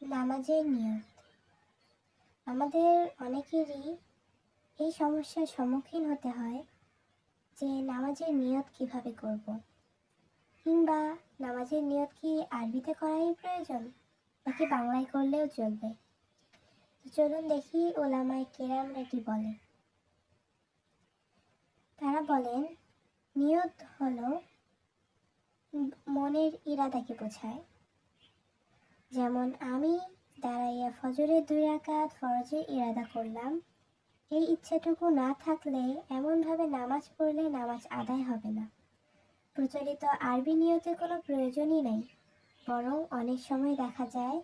নামাজের নিয়ত। আমাদের অনেকেরই এই সমস্যার সম্মুখীন হতে হয় যে নামাজের নিয়ত কিভাবে করব, কিংবা নামাজের নিয়ত কি আরবিতে করাই প্রয়োজন নাকি বাংলায় করলেও চলবে। চলুন দেখি ওলামায়ে কেরামরা কি বলে। তারা বলেন, নিয়ত হলো মনের ইরাদাকে বোঝায়। যেমন আমি দাঁড়াইয়া ফজরের 2 রাকাত ফরজের ইরাদা করলাম, এই ইচ্ছাটুকু না থাকলে এমনভাবে নামাজ পড়লে নামাজ আদায় হবে না। প্রচলিত আরবি নিয়তের কোনো প্রয়োজনই নাই, বরং অনেক সময় দেখা যায়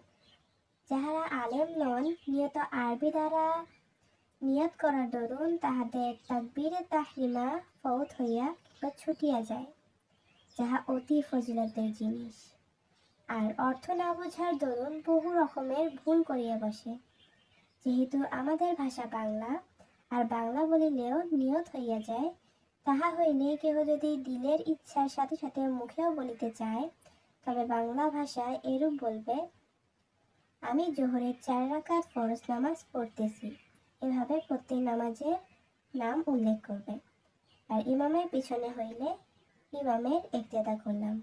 যাহারা আলেম নন নিয়ত আরবি দ্বারা নিয়ত করার দরুন তাহাদের তাকবীরে তাহরিমা ফৌত হইয়া কিংবা ছুটিয়া যায়, যাহা অতি ফজিলতের জিনিস। আর অর্থ না বোঝার দরুন বহু রকমের ভুল করিয়া বসে। যেহেতু আমাদের ভাষা বাংলা, আর বাংলা বলিলেও নিয়ত হইয়া যায়, তাহা হইলে কেহ যদি দিলের ইচ্ছার সাথে সাথে মুখেও বলিতে চায়, তবে বাংলা ভাষায় এরূপ বলবে, আমি জোহরের 4 রাকাত ফরজ নামাজ পড়তেছি। এভাবে প্রত্যেক নামাজের নাম উল্লেখ করবে। আর ইমামের পিছনে হইলে ইমামের ইক্তেদা করলাম।